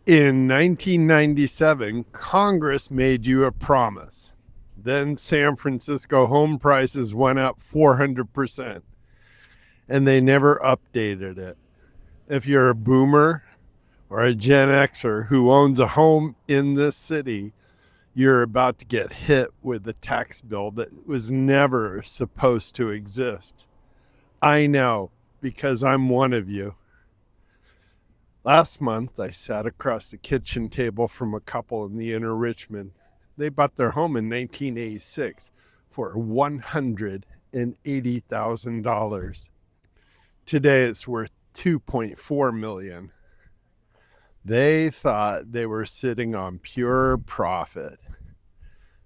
In 1997, Congress made you a promise. Then San Francisco home prices went up 400%, and they never updated it. If you're a boomer or a Gen Xer who owns a home in this city, you're about to get hit with a tax bill that was never supposed to exist. I know, because I'm one of you. Last month, I sat across the kitchen table from a couple in the inner Richmond. They bought their home in 1986 for $180,000. Today, it's worth $2.4 million. They thought they were sitting on pure profit.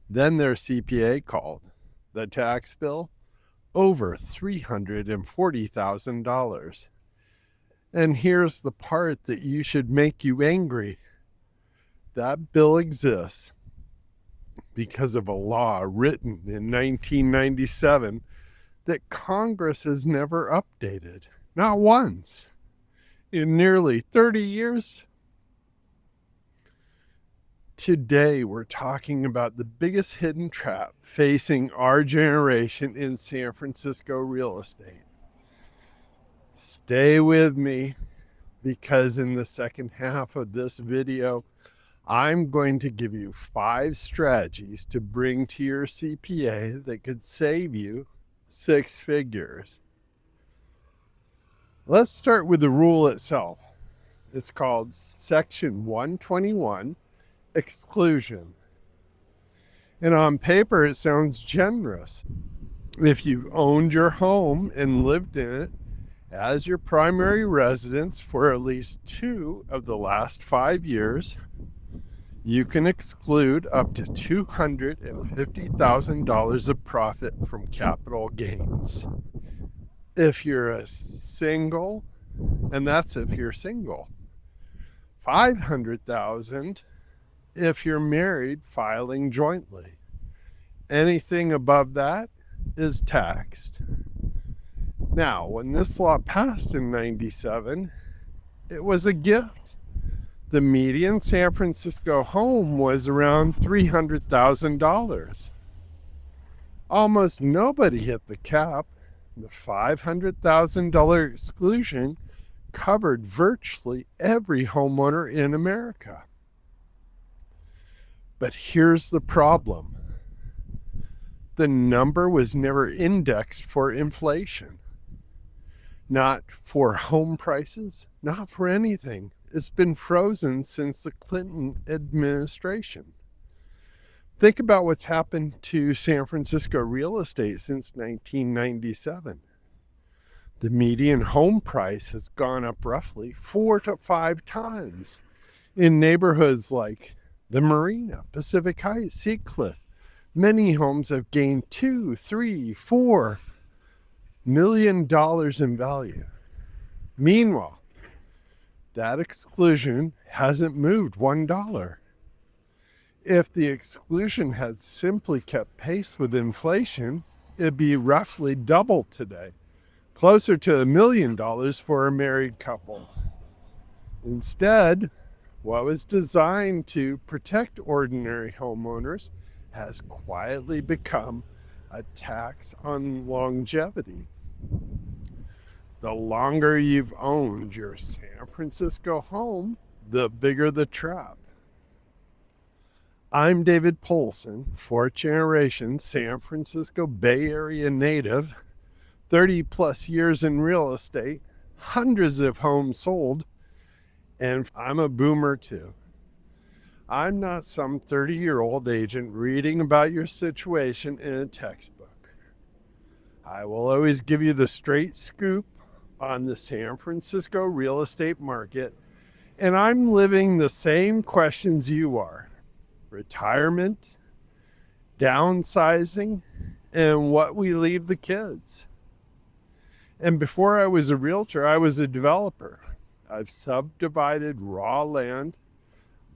Then their CPA called. The tax bill? Over $340,000. And here's the part that should make you angry. That bill exists because of a law written in 1997 that Congress has never updated. Not once. In nearly 30 years. Today, we're talking about the biggest hidden trap facing our generation in San Francisco real estate. Stay with me, because in the second half of this video, I'm going to give you 5 strategies to bring to your CPA that could save you 6 figures. Let's start with the rule itself. It's called Section 121, exclusion. And on paper, it sounds generous. If you owned your home and lived in it as your primary residence for at least 2 of the last 5 years, you can exclude up to $250,000 of profit from capital gains. If you're a single, and that's if you're single, $500,000 if you're married filing jointly. Anything above that is taxed. Now, when this law passed in 97, it was a gift. The median San Francisco home was around $300,000. Almost nobody hit the cap. The $500,000 exclusion covered virtually every homeowner in America. But here's the problem. The number was never indexed for inflation. Not for home prices, not for anything. It's been frozen since the Clinton administration. Think about what's happened to San Francisco real estate since 1997. The median home price has gone up roughly 4 to 5 times in neighborhoods like the Marina, Pacific Heights, Seacliff. Many homes have gained $2, $3, $4 million in value. Meanwhile, that exclusion hasn't moved $1. If the exclusion had simply kept pace with inflation, it'd be roughly double today, closer to $1 million for a married couple. Instead, what was designed to protect ordinary homeowners has quietly become a tax on longevity. The longer you've owned your San Francisco home, the bigger the trap. I'm David Poulsen, 4th generation San Francisco Bay Area native, 30 plus years in real estate, hundreds of homes sold, and I'm a boomer too. I'm not some 30-year-old agent reading about your situation in a textbook. I will always give you the straight scoop on the San Francisco real estate market, and I'm living the same questions you are. Retirement, downsizing, and what we leave the kids. And before I was a realtor, I was a developer. I've subdivided raw land,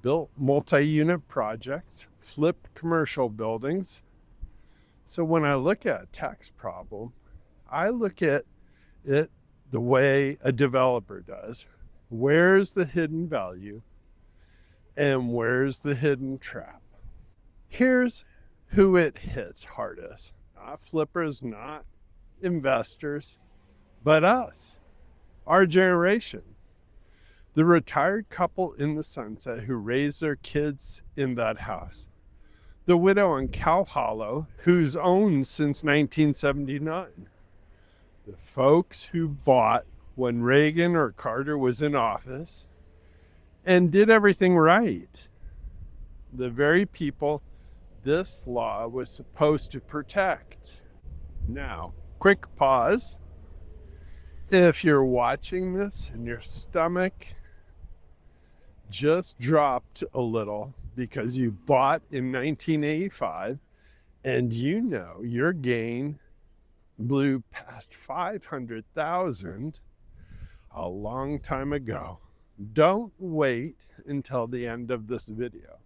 built multi-unit projects, flipped commercial buildings. So when I look at a tax problem, I look at it the way a developer does. Where's the hidden value? And where's the hidden trap? Here's who it hits hardest. Not flippers, not investors, but us, our generation. The retired couple in the sunset who raised their kids in that house. The widow in Cow Hollow who's owned since 1979. The folks who bought when Reagan or Carter was in office and did everything right. The very people this law was supposed to protect. Now, quick pause. If you're watching this and your stomach just dropped a little because you bought in 1985 and you know your gain blew past 500,000 a long time ago, don't wait until the end of this video.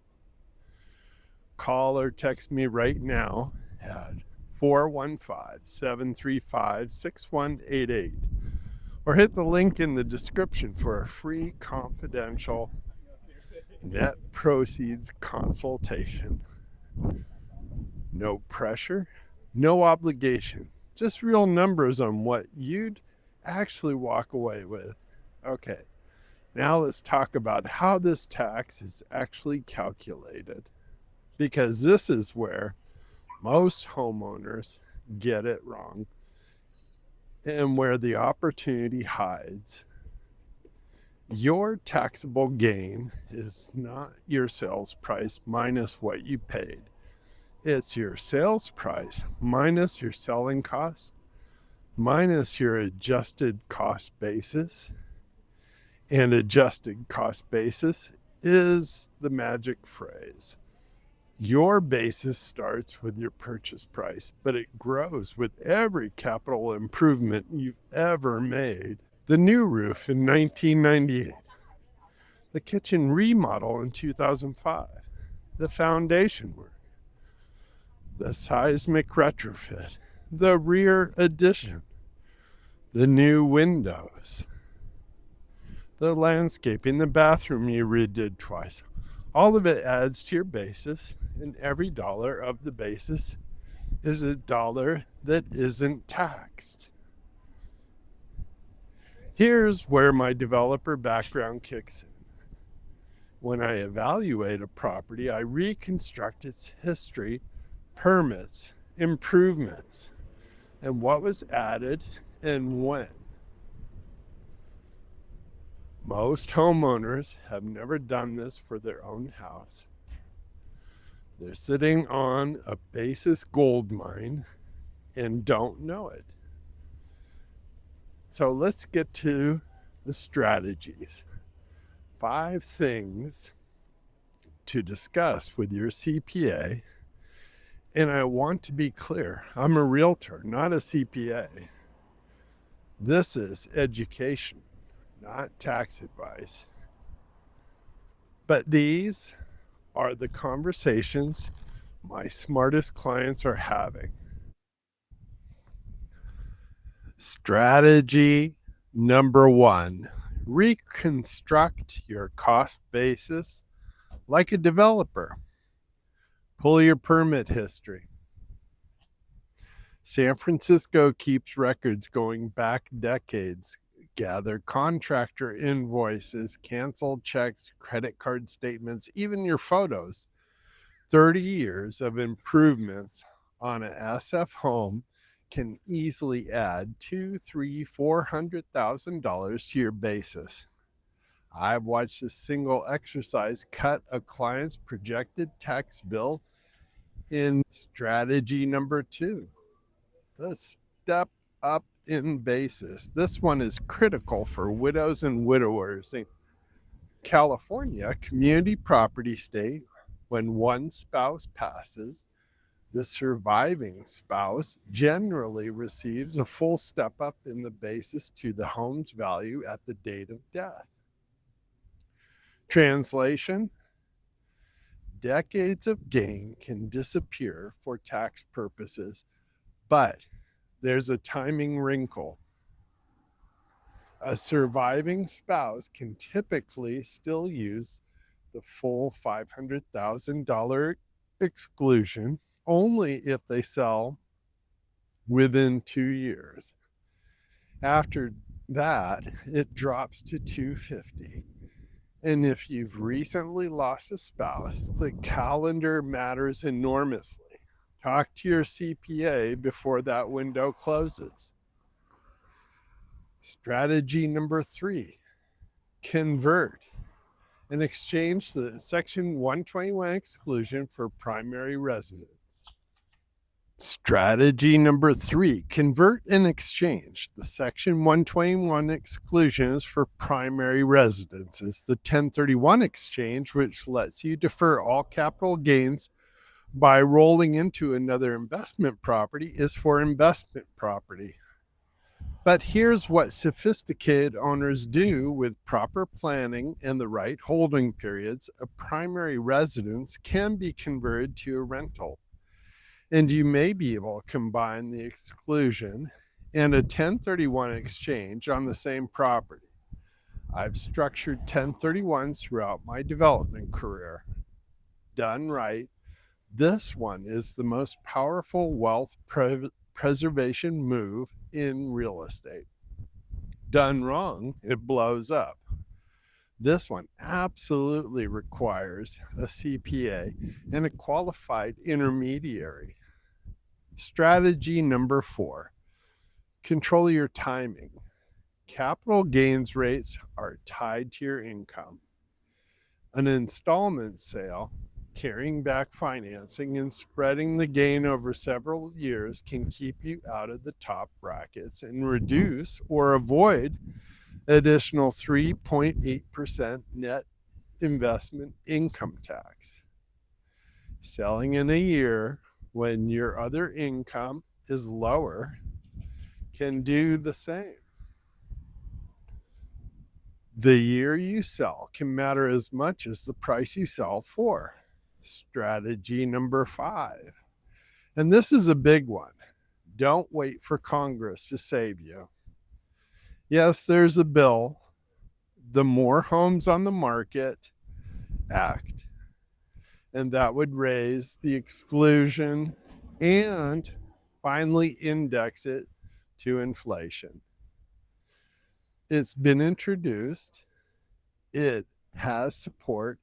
Call or text me right now at 415-735-6188 or hit the link in the description for a free confidential net proceeds consultation. No pressure, no obligation, just real numbers on what you'd actually walk away with. Okay, now let's talk about how this tax is actually calculated, because this is where most homeowners get it wrong and where the opportunity hides. Your taxable gain is not your sales price minus what you paid. It's your sales price minus your selling cost, minus your adjusted cost basis. And adjusted cost basis is the magic phrase. Your basis starts with your purchase price, but it grows with every capital improvement you've ever made. The new roof in 1998, the kitchen remodel in 2005, the foundation work, the seismic retrofit, the rear addition, the new windows, the landscaping, the bathroom you redid twice. All of it adds to your basis, and every dollar of the basis is a dollar that isn't taxed. Here's where my developer background kicks in. When I evaluate a property, I reconstruct its history, permits, improvements, and what was added and when. Most homeowners have never done this for their own house. They're sitting on a basis gold mine and don't know it. So let's get to the strategies. 5 things to discuss with your CPA. And I want to be clear, I'm a realtor, not a CPA. This is education, not tax advice. But these are the conversations my smartest clients are having. Strategy number 1, reconstruct your cost basis like a developer. Pull your permit history. San Francisco keeps records going back decades. Gather contractor invoices, canceled checks, credit card statements, even your photos. 30 years of improvements on an SF home can easily add $200,000, $300,000, $400,000 to your basis. I've watched a single exercise cut a client's projected tax bill in strategy number 2. The step up in basis. This one is critical for widows and widowers. In California, community property state, when one spouse passes, the surviving spouse generally receives a full step up in the basis to the home's value at the date of death. Translation: decades of gain can disappear for tax purposes, but there's a timing wrinkle. A surviving spouse can typically still use the full $500,000 exclusion only if they sell within 2 years. After that, it drops to $250,000. And if you've recently lost a spouse, the calendar matters enormously. Talk to your CPA before that window closes. Strategy number 3, convert and exchange the Section 121 exclusion for primary residence. Strategy number 3, convert and exchange the Section 121 exclusions for primary residences. The 1031 exchange, which lets you defer all capital gains by rolling into another investment property, is for investment property. But here's what sophisticated owners do with proper planning and the right holding periods. A primary residence can be converted to a rental. And you may be able to combine the exclusion and a 1031 exchange on the same property. I've structured 1031s throughout my development career. Done right, this one is the most powerful wealth preservation move in real estate. Done wrong, it blows up. This one absolutely requires a CPA and a qualified intermediary. Strategy number 4, control your timing. Capital gains rates are tied to your income. An installment sale, carrying back financing and spreading the gain over several years, can keep you out of the top brackets and reduce or avoid additional 3.8% net investment income tax. Selling in a year when your other income is lower can do the same. The year you sell can matter as much as the price you sell for. Strategy number 5, and this is a big one. Don't wait for Congress to save you. Yes, there's a bill, the More Homes on the Market Act, and that would raise the exclusion and finally index it to inflation. It's been introduced, it has support,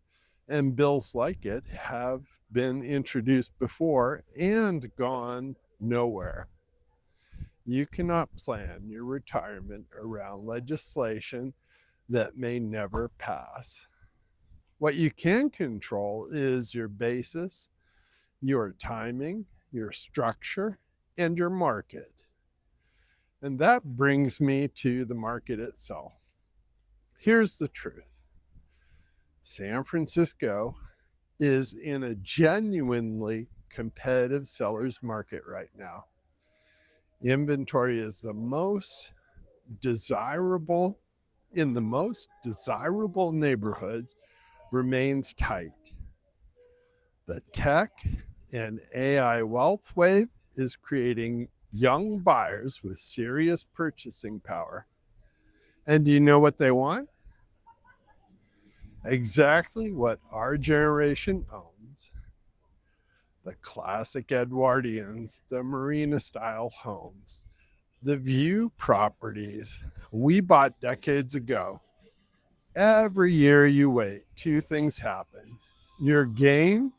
and bills like it have been introduced before and gone nowhere. You cannot plan your retirement around legislation that may never pass. What you can control is your basis, your timing, your structure, and your market. And that brings me to the market itself. Here's the truth. San Francisco is in a genuinely competitive seller's market right now. Inventory is the most desirable, in the most desirable neighborhoods, remains tight. The tech and AI wealth wave is creating young buyers with serious purchasing power. And do you know what they want? Exactly what our generation owns. The classic Edwardians, the marina style homes, the view properties we bought decades ago. Every year you wait, 2 things happen. Your gain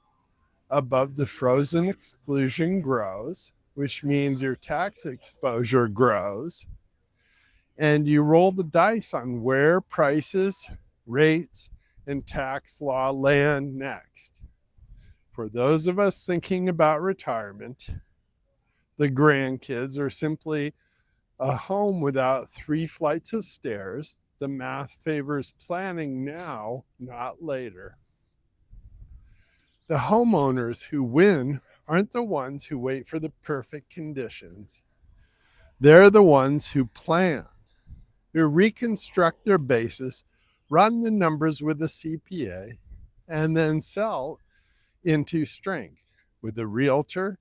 above the frozen exclusion grows, which means your tax exposure grows, and you roll the dice on where prices, rates, and tax law land next. For those of us thinking about retirement, the grandkids, or simply a home without 3 flights of stairs, the math favors planning now, not later. The homeowners who win aren't the ones who wait for the perfect conditions. They're the ones who plan, who reconstruct their basis, run the numbers with a CPA, and then sell into strength with a realtor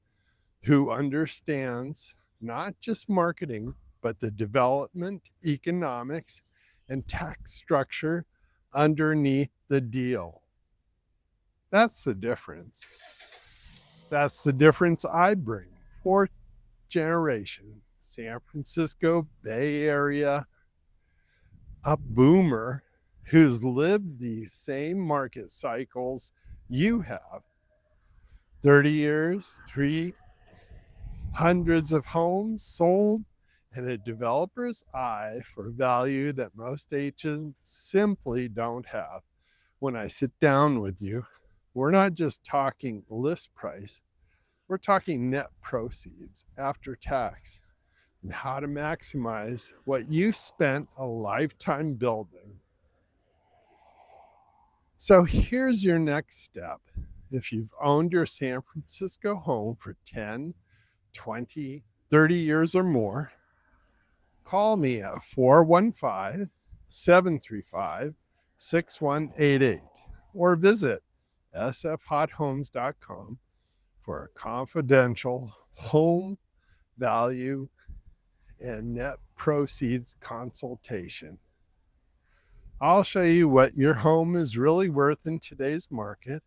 who understands not just marketing, but the development, economics, and tax structure underneath the deal. That's the difference. That's the difference I bring. Fourth generation, San Francisco Bay Area, a boomer who's lived these same market cycles you have. 30 years, three hundreds of homes sold, and a developer's eye for value that most agents simply don't have. When I sit down with you, we're not just talking list price, we're talking net proceeds after tax and how to maximize what you spent a lifetime building. So here's your next step. If you've owned your San Francisco home for 10, 20, 30 years or more, call me at 415-735-6188 or visit sfhothomes.com for a confidential home value and net proceeds consultation. I'll show you what your home is really worth in today's market,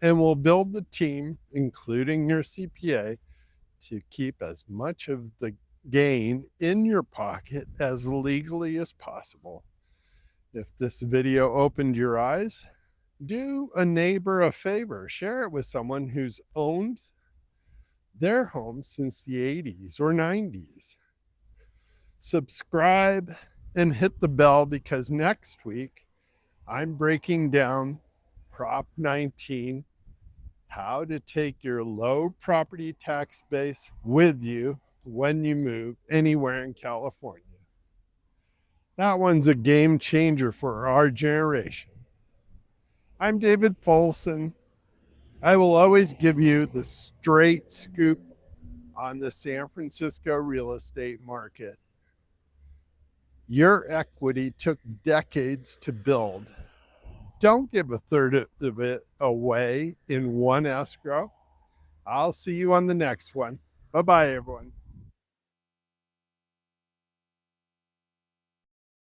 and we'll build the team, including your CPA, to keep as much of the gain in your pocket as legally as possible. If this video opened your eyes, do a neighbor a favor. Share it with someone who's owned their home since the 80s or 90s. Subscribe and hit the bell, because next week I'm breaking down Prop 19, how to take your low property tax base with you when you move anywhere in California. That one's a game changer for our generation. I'm David Poulsen. I will always give you the straight scoop on the San Francisco real estate market. Your equity took decades to build. Don't give a third of it away in one escrow. I'll see you on the next one. Bye-bye, everyone.